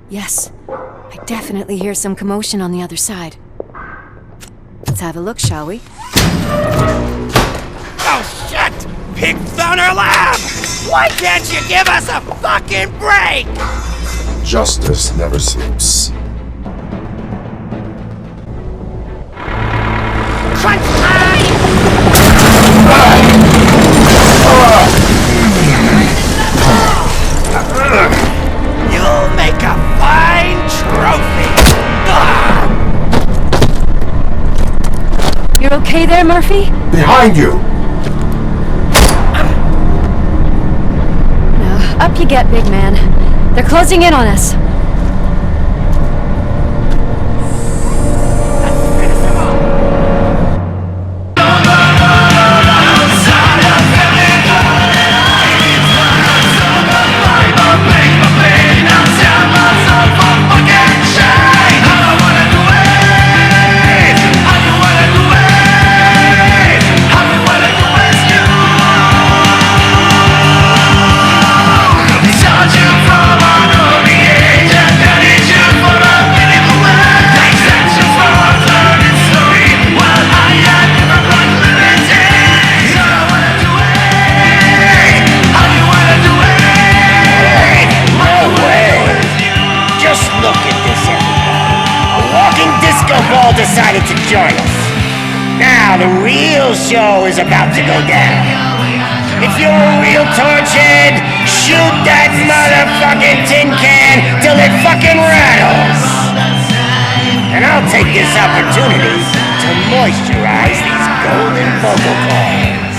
Yes. I definitely hear some commotion on the other side. Let's have a look, shall we? Oh shit! Pigs on our lab! Why can't you give us a fucking break? Justice never sleeps. Crunch time! You'll make a fine trophy! You're okay there, Murphy? Behind you! Now, up you get, big man. They're closing in on us. Decided to join us. Now the real show is about to go down. If you're a real torchhead, shoot that motherfucking tin can till it fucking rattles. And I'll take this opportunity to moisturize these golden vocal cords.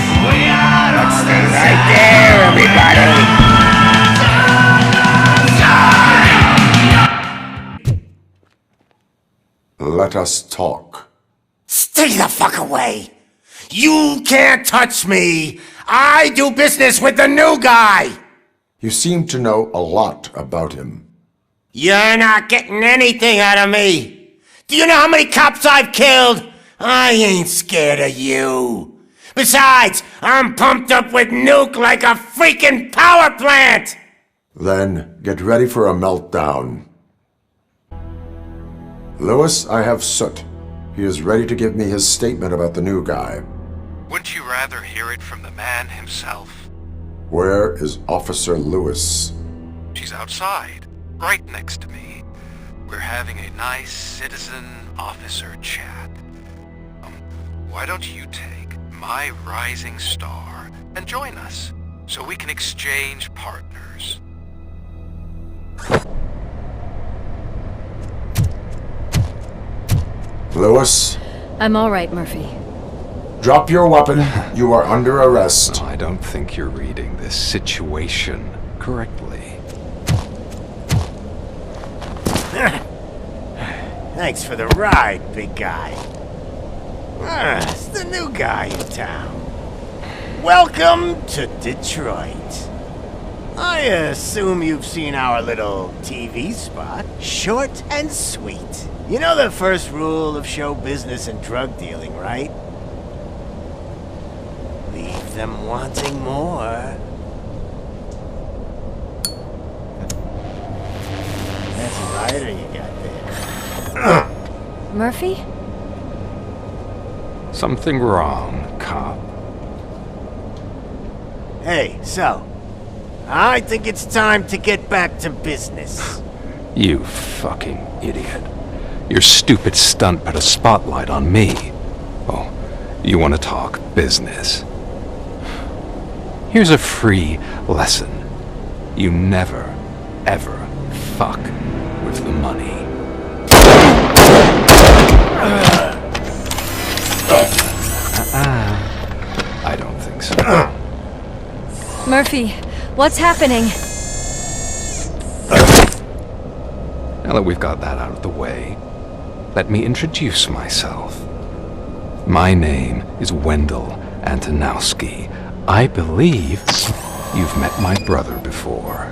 Let's stay right there, everybody. Let us talk. Stay the fuck away! You can't touch me! I do business with the new guy! You seem to know a lot about him. You're not getting anything out of me! Do you know how many cops I've killed? I ain't scared of you. Besides, I'm pumped up with nuke like a freaking power plant! Then get ready for a meltdown. Lewis, I have Soot. He is ready to give me his statement about the new guy. Wouldn't you rather hear it from the man himself? Where is Officer Lewis? She's outside, right next to me. We're having a nice citizen-officer chat. Why don't you take my rising star and join us, so we can exchange partners? Lewis? I'm all right, Murphy. Drop your weapon. You are under arrest. No, I don't think you're reading this situation correctly. Thanks for the ride, big guy. It's the new guy in town. Welcome to Detroit. I assume you've seen our little TV spot. Short and sweet. You know the first rule of show business and drug dealing, right? Leave them wanting more. That's a lighter you got there. Murphy? Something wrong, cop. Hey, so, I think it's time to get back to business. You fucking idiot. Your stupid stunt put a spotlight on me. Oh, you want to talk business? Here's a free lesson. You never, ever fuck with the money. I don't think so. Murphy, what's happening? Now that we've got that out of the way, let me introduce myself. My name is Wendell Antonowski. I believe you've met my brother before.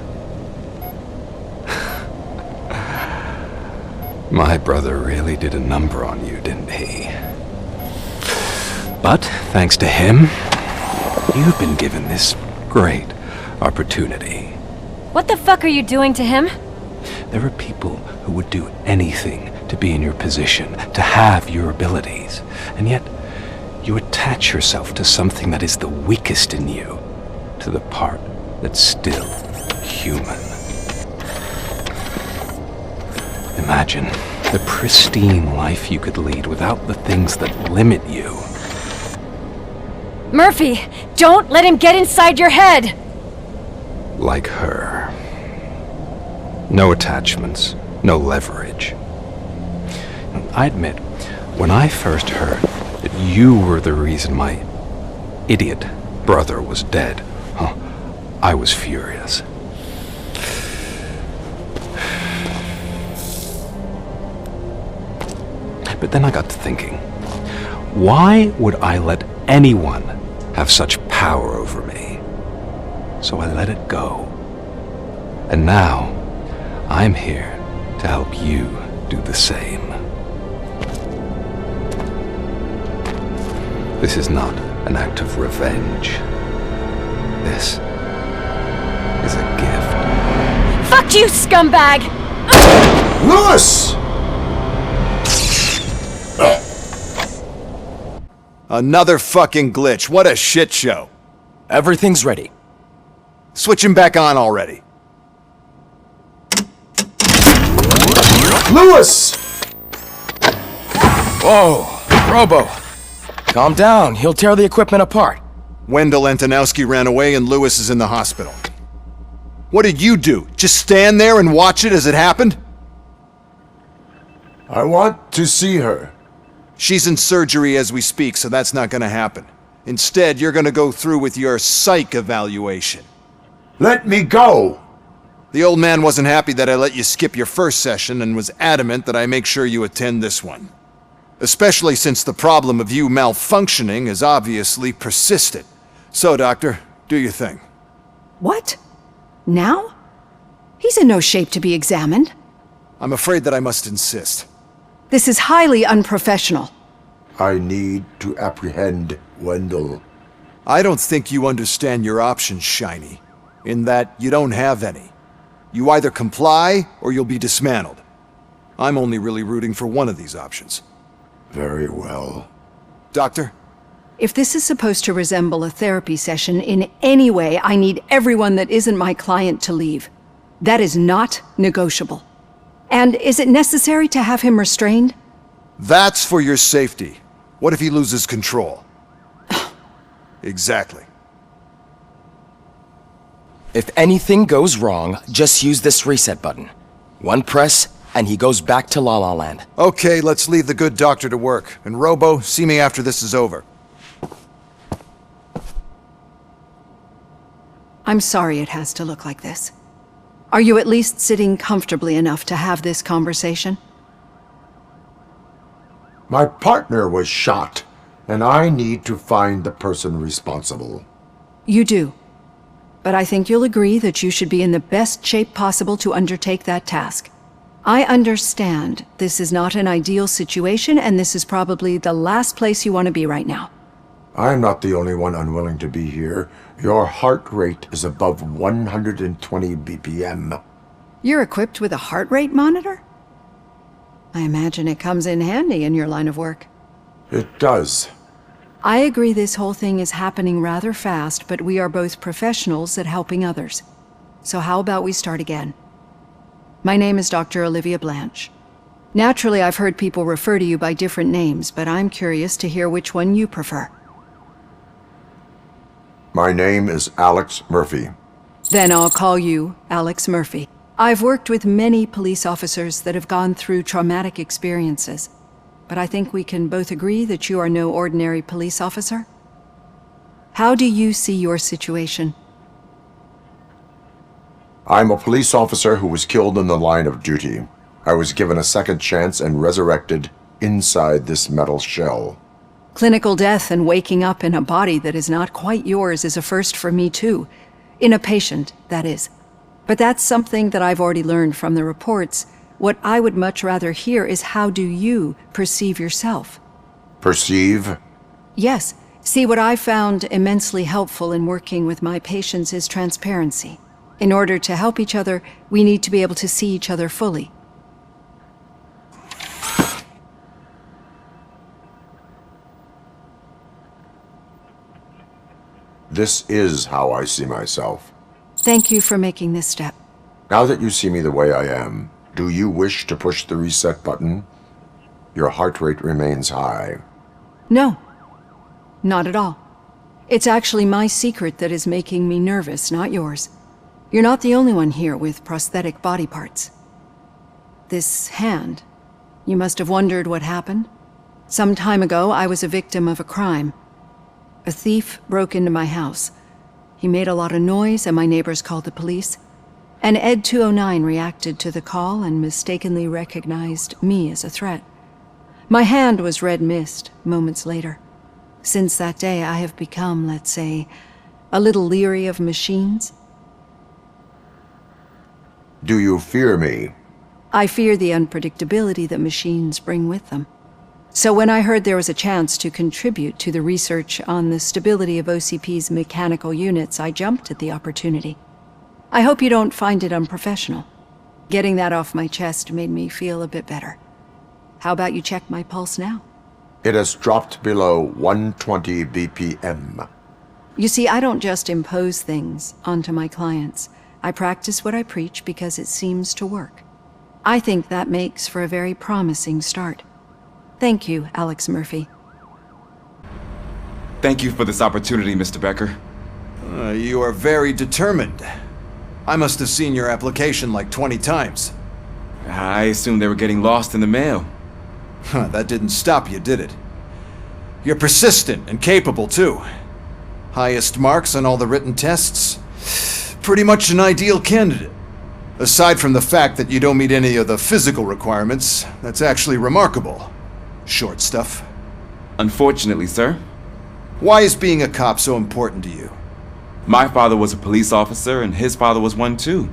My brother really did a number on you, didn't he? But thanks to him, you've been given this great opportunity. What the fuck are you doing to him? There are people who would do anything to be in your position, to have your abilities. And yet, you attach yourself to something that is the weakest in you, to the part that's still human. Imagine the pristine life you could lead without the things that limit you. Murphy, don't let him get inside your head! Like her. No attachments, no leverage. I admit, when I first heard that you were the reason my idiot brother was dead, I was furious. But then I got to thinking, why would I let anyone have such power over me? So I let it go. And now, I'm here to help you do the same. This is not an act of revenge. This is a gift. Fuck you, scumbag! Lewis! Another fucking glitch. What a shit show. Everything's ready. Switch him back on already. Lewis! Whoa, Robo. Calm down. He'll tear the equipment apart. Wendell Antonowski ran away and Lewis is in the hospital. What did you do? Just stand there and watch it as it happened? I want to see her. She's in surgery as we speak, so that's not gonna happen. Instead, you're gonna go through with your psych evaluation. Let me go! The old man wasn't happy that I let you skip your first session and was adamant that I make sure you attend this one. Especially since the problem of you malfunctioning is obviously persistent. So, Doctor, do your thing. What? Now? He's in no shape to be examined. I'm afraid that I must insist. This is highly unprofessional. I need to apprehend Wendell. I don't think you understand your options, Shiny. In that you don't have any. You either comply or you'll be dismantled. I'm only really rooting for one of these options. Very well. Doctor? If this is supposed to resemble a therapy session in any way, I need everyone that isn't my client to leave. That is not negotiable. And is it necessary to have him restrained? That's for your safety. What if he loses control? Exactly. If anything goes wrong, just use this reset button. One press, and he goes back to La La Land. Okay, let's leave the good doctor to work. And Robo, see me after this is over. I'm sorry it has to look like this. Are you at least sitting comfortably enough to have this conversation? My partner was shot, and I need to find the person responsible. You do. But I think you'll agree that you should be in the best shape possible to undertake that task. I understand this is not an ideal situation, and this is probably the last place you want to be right now. I'm not the only one unwilling to be here. Your heart rate is above 120 BPM. You're equipped with a heart rate monitor? I imagine it comes in handy in your line of work. It does. I agree this whole thing is happening rather fast, but we are both professionals at helping others. So how about we start again? My name is Dr. Olivia Blanche. Naturally, I've heard people refer to you by different names, but I'm curious to hear which one you prefer. My name is Alex Murphy. Then I'll call you Alex Murphy. I've worked with many police officers that have gone through traumatic experiences, but I think we can both agree that you are no ordinary police officer. How do you see your situation? I'm a police officer who was killed in the line of duty. I was given a second chance and resurrected inside this metal shell. Clinical death and waking up in a body that is not quite yours is a first for me too. In a patient, that is. But that's something that I've already learned from the reports. What I would much rather hear is how do you perceive yourself? Perceive? Yes. See, what I found immensely helpful in working with my patients is transparency. In order to help each other, we need to be able to see each other fully. This is how I see myself. Thank you for making this step. Now that you see me the way I am, do you wish to push the reset button? Your heart rate remains high. No, not at all. It's actually my secret that is making me nervous, not yours. You're not the only one here with prosthetic body parts. This hand, you must have wondered what happened. Some time ago, I was a victim of a crime. A thief broke into my house. He made a lot of noise and my neighbors called the police. And Ed 209 reacted to the call and mistakenly recognized me as a threat. My hand was red mist moments later. Since that day, I have become, let's say, a little leery of machines. Do you fear me? I fear the unpredictability that machines bring with them. So when I heard there was a chance to contribute to the research on the stability of OCP's mechanical units, I jumped at the opportunity. I hope you don't find it unprofessional. Getting that off my chest made me feel a bit better. How about you check my pulse now? It has dropped below 120 BPM. You see, I don't just impose things onto my clients. I practice what I preach because it seems to work. I think that makes for a very promising start. Thank you, Alex Murphy. Thank you for this opportunity, Mr. Becker. You are very determined. I must have seen your application like 20 times. I assumed they were getting lost in the mail. That didn't stop you, did it? You're persistent and capable, too. Highest marks on all the written tests. Pretty much an ideal candidate. Aside from the fact that you don't meet any of the physical requirements, that's actually remarkable. Short stuff. Unfortunately, sir. Why is being a cop so important to you? My father was a police officer, and his father was one too.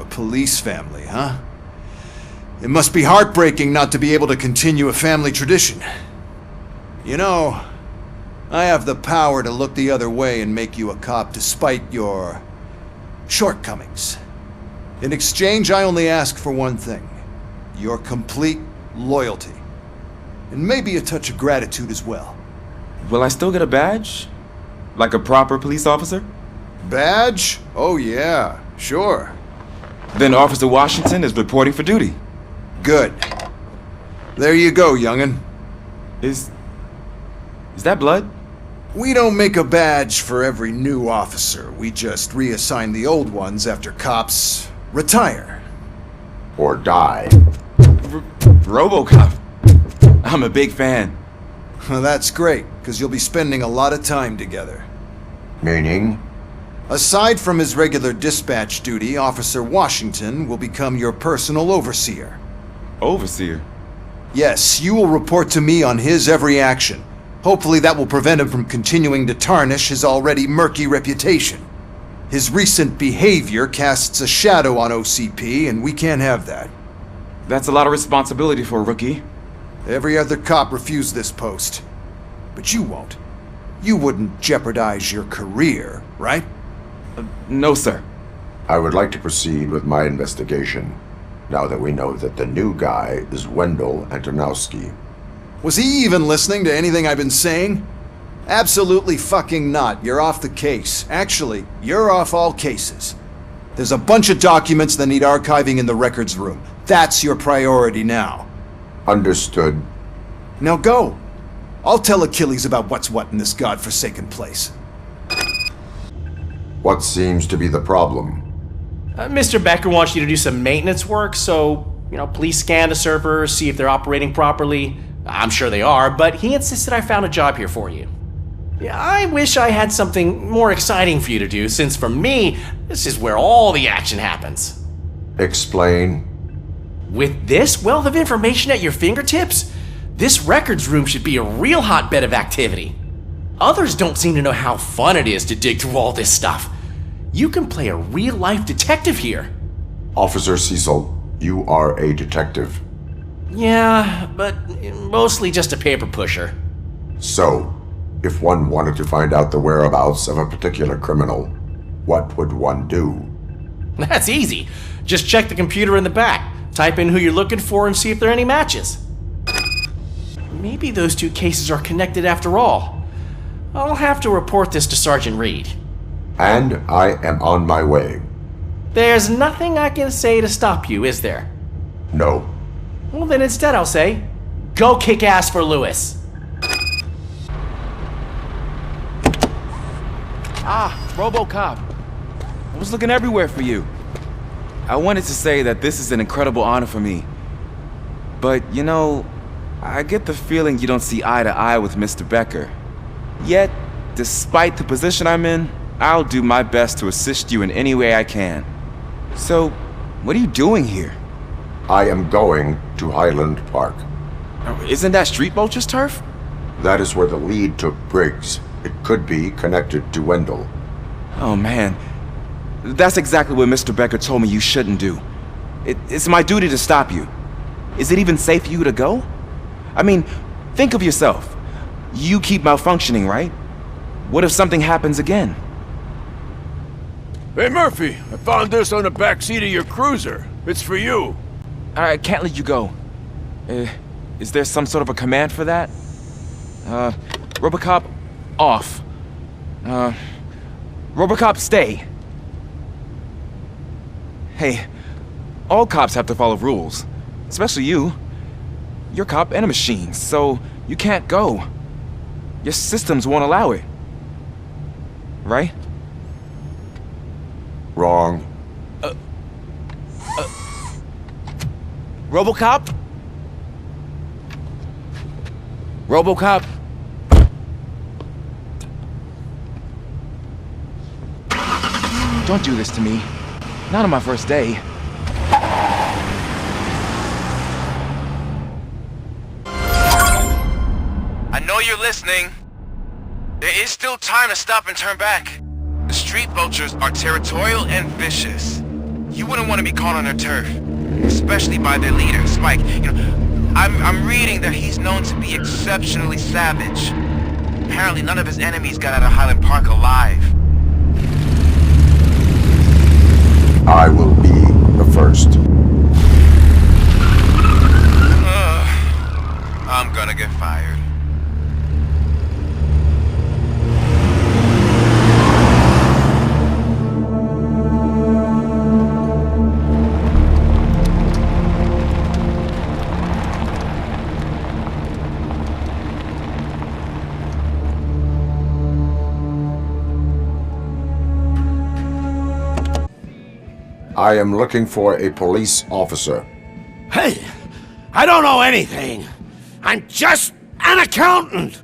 Police family, huh? It must be heartbreaking not to be able to continue a family tradition. You know, I have the power to look the other way and make you a cop despite your shortcomings. In exchange, I only ask for one thing. Your complete loyalty. And maybe a touch of gratitude as well. Will I still get a badge? Like a proper police officer? Badge? Oh yeah, sure. Then Officer Washington is reporting for duty. Good. There you go, young'un. Is that blood? We don't make a badge for every new officer. We just reassign the old ones after cops retire. Or die. RoboCop. I'm a big fan. Well, that's great, because you'll be spending a lot of time together. Meaning? Aside from his regular dispatch duty, Officer Washington will become your personal overseer. Overseer? Yes, you will report to me on his every action. Hopefully that will prevent him from continuing to tarnish his already murky reputation. His recent behavior casts a shadow on OCP, and we can't have that. That's a lot of responsibility for a rookie. Every other cop refused this post. But you won't. You wouldn't jeopardize your career, right? No, sir. I would like to proceed with my investigation, now that we know that the new guy is Wendell Antonowski. Was he even listening to anything I've been saying? Absolutely fucking not. You're off the case. Actually, you're off all cases. There's a bunch of documents that need archiving in the records room. That's your priority now. Understood. Now go. I'll tell Achilles about what's what in this godforsaken place. What seems to be the problem? Mr. Becker wants you to do some maintenance work, so, please scan the servers, see if they're operating properly. I'm sure they are, but he insisted I found a job here for you. I wish I had something more exciting for you to do, since for me, this is where all the action happens. Explain. With this wealth of information at your fingertips, this records room should be a real hotbed of activity. Others don't seem to know how fun it is to dig through all this stuff. You can play a real-life detective here. Officer Cecil, you are a detective. Yeah, but mostly just a paper pusher. So, if one wanted to find out the whereabouts of a particular criminal, What would one do? That's easy. Just check the computer in the back, type in who you're looking for, and see if there are any matches. Maybe those two cases are connected after all. I'll have to report this to Sergeant Reed. And I am on my way. There's nothing I can say to stop you, is there? No. Well, then instead I'll say, go kick ass for Lewis. Ah, RoboCop. I was looking everywhere for you. I wanted to say that this is an incredible honor for me. But, you know, I get the feeling you don't see eye to eye with Mr. Becker. Yet, despite the position I'm in, I'll do my best to assist you in any way I can. So, what are you doing here? I am going to Highland Park. Isn't that Street Vulture's turf? That is where the lead took Briggs. It could be connected to Wendell. Oh man, that's exactly what Mr. Becker told me you shouldn't do. It's my duty to stop you. Is it even safe for you to go? I mean, think of yourself. You keep malfunctioning, right? What if something happens again? Hey Murphy, I found this on the back seat of your cruiser. It's for you. I can't let you go. Is there some sort of a command for that? RoboCop, off. RoboCop, stay. Hey, all cops have to follow rules. Especially you. You're a cop and a machine, so you can't go. Your systems won't allow it. Right? Wrong. RoboCop? RoboCop? Don't do this to me. Not on my first day. I know you're listening. There is still time to stop and turn back. The street vultures are territorial and vicious. You wouldn't want to be caught on their turf, especially by their leader, Spike. You know, I'm reading that he's known to be exceptionally savage. Apparently none of his enemies got out of Highland Park alive. I will be the first. I'm gonna get fired. I am looking for a police officer. Hey, I don't know anything. I'm just an accountant.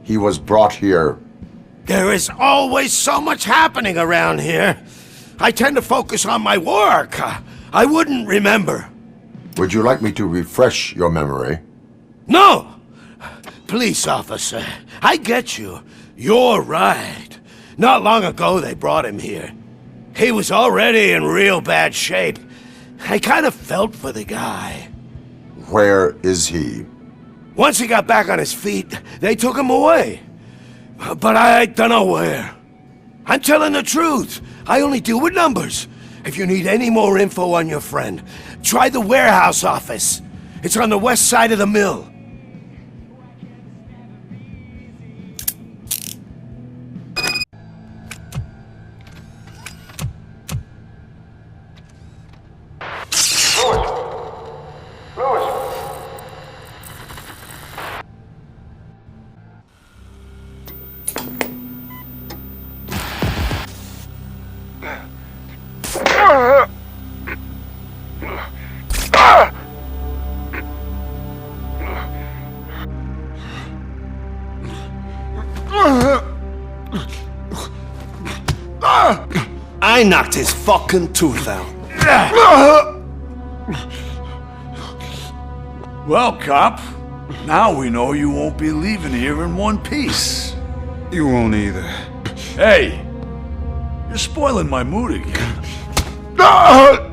He was brought here. There is always so much happening around here. I tend to focus on my work. I wouldn't remember. Would you like me to refresh your memory? No! Police officer, I get you. You're right. Not long ago they brought him here. He was already in real bad shape. I kind of felt for the guy. Where is he? Once he got back on his feet, they took him away. But I don't know where. I'm telling the truth. I only deal with numbers. If you need any more info on your friend, try the warehouse office. It's on the west side of the mill. I knocked his fucking tooth out. Well, cop, now we know you won't be leaving here in one piece. You won't either. Hey, you're spoiling my mood again. I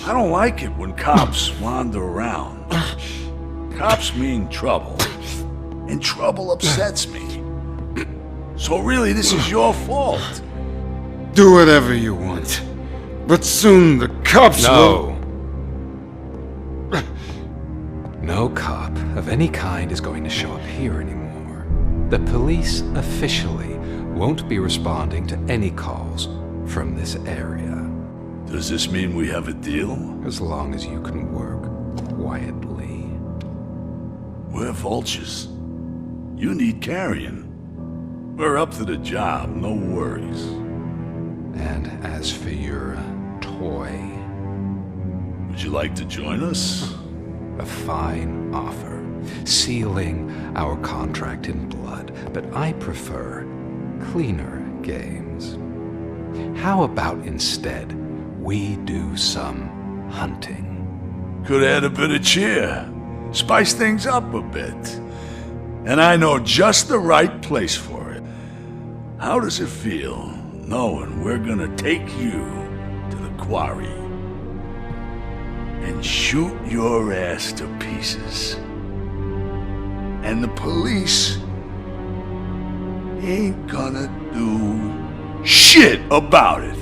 don't like it when cops wander around. Cops mean trouble, and trouble upsets me. So really, this is your fault. Do whatever you want. But soon the cops will... No cop of any kind is going to show up here anymore. The police officially won't be responding to any calls from this area. Does this mean we have a deal? As long as you can work quietly. We're vultures. You need carrion. We're up to the job, no worries. And as for your toy... Would you like to join us? A fine offer, sealing our contract in blood, but I prefer cleaner games. How about instead we do some hunting? Could add a bit of cheer, spice things up a bit. And I know just the right place for it. How does it feel knowing we're gonna take you to the quarry and shoot your ass to pieces? And the police ain't gonna do shit about it.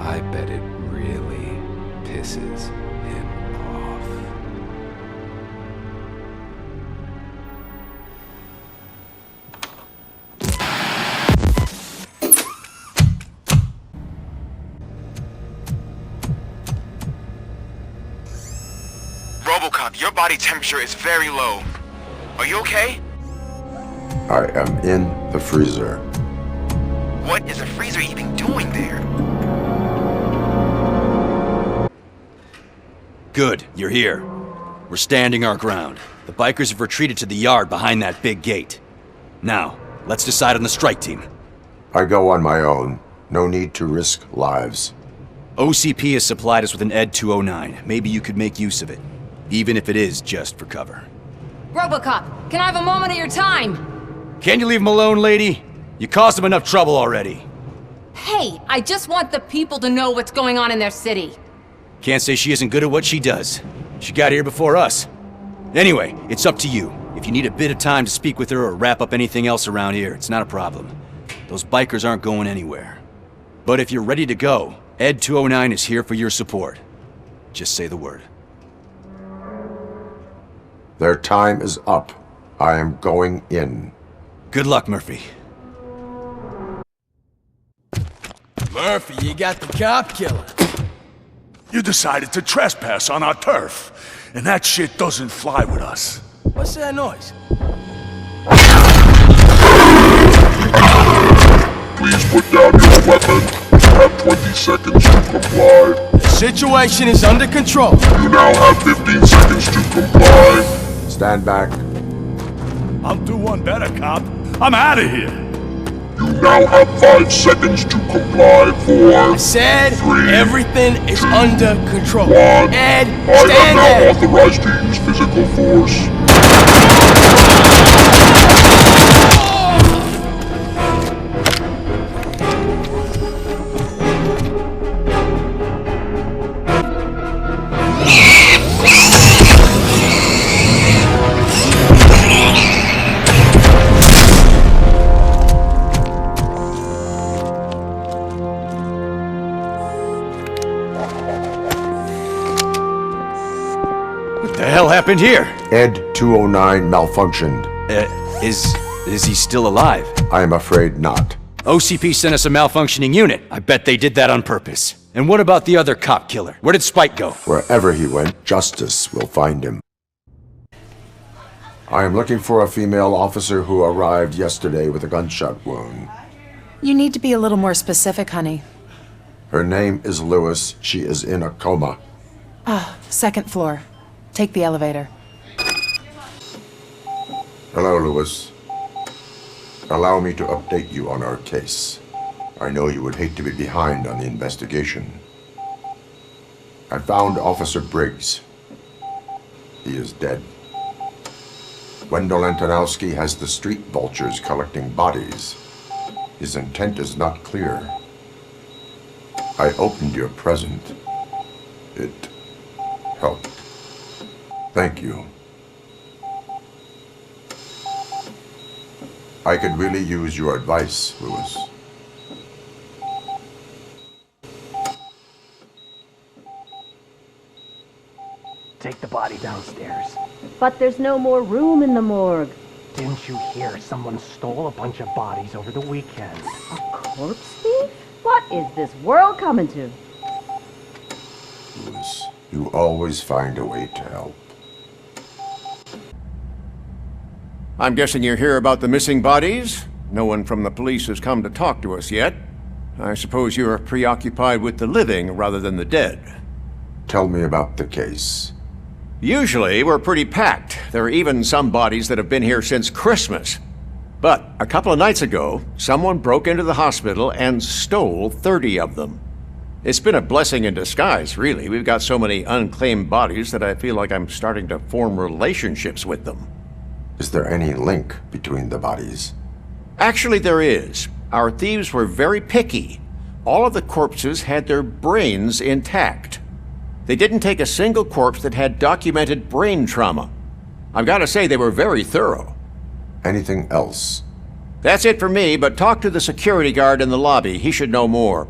I bet it really pisses him off. RoboCop, your body temperature is very low. Are you okay? I am in the freezer. What is the freezer even doing there? Good, you're here. We're standing our ground. The bikers have retreated to the yard behind that big gate. Now, let's decide on the strike team. I go on my own. No need to risk lives. OCP has supplied us with an ED 209. Maybe you could make use of it, even if it is just for cover. RoboCop, can I have a moment of your time? Can you leave him alone, lady? You caused him enough trouble already. Hey, I just want the people to know what's going on in their city. Can't say she isn't good at what she does. She got here before us. Anyway, it's up to you. If you need a bit of time to speak with her or wrap up anything else around here, it's not a problem. Those bikers aren't going anywhere. But if you're ready to go, ED 209 is here for your support. Just say the word. Their time is up. I am going in. Good luck, Murphy. Murphy, you got the cop killer. You decided to trespass on our turf, and that shit doesn't fly with us. What's that noise? Please put down your weapon. You have 20 seconds to comply. The situation is under control. You now have 15 seconds to comply. Stand back. I'll do one better, cop. I'm out of here. You now have 5 seconds to comply. 4, I said 3, everything is under control. 1. Ed, I am stand now there. authorized to use physical force. What the hell happened here? ED 209 malfunctioned. Is he still alive? I am afraid not. OCP sent us a malfunctioning unit. I bet they did that on purpose. And what about the other cop killer? Where did Spike go? Wherever he went, justice will find him. I am looking for a female officer who arrived yesterday with a gunshot wound. You need to be a little more specific, honey. Her name is Lewis. She is in a coma. Ah, second floor. Take the elevator. Hello, Lewis. Allow me to update you on our case. I know you would hate to be behind on the investigation. I found Officer Briggs. He is dead. Wendell Antonowski has the street vultures collecting bodies. His intent is not clear. I opened your present. It helped. Thank you. I could really use your advice, Lewis. take the body downstairs. But there's no more room in the morgue. Didn't you hear someone stole a bunch of bodies over the weekend? A corpse thief? What is this world coming to? Lewis, you always find a way to help. I'm guessing you're here about the missing bodies? No one from the police has come to talk to us yet. I suppose you're preoccupied with the living rather than the dead. Tell me about the case. Usually, we're pretty packed. There are even some bodies that have been here since Christmas. But a couple of nights ago, someone broke into the hospital and stole 30 of them. It's been a blessing in disguise, really. We've got so many unclaimed bodies that I feel like I'm starting to form relationships with them. Is there any link between the bodies? Actually, there is. Our thieves were very picky. All of the corpses had their brains intact. They didn't take a single corpse that had documented brain trauma. I've got to say they were very thorough. Anything else? That's it for me, but talk to the security guard in the lobby. He should know more.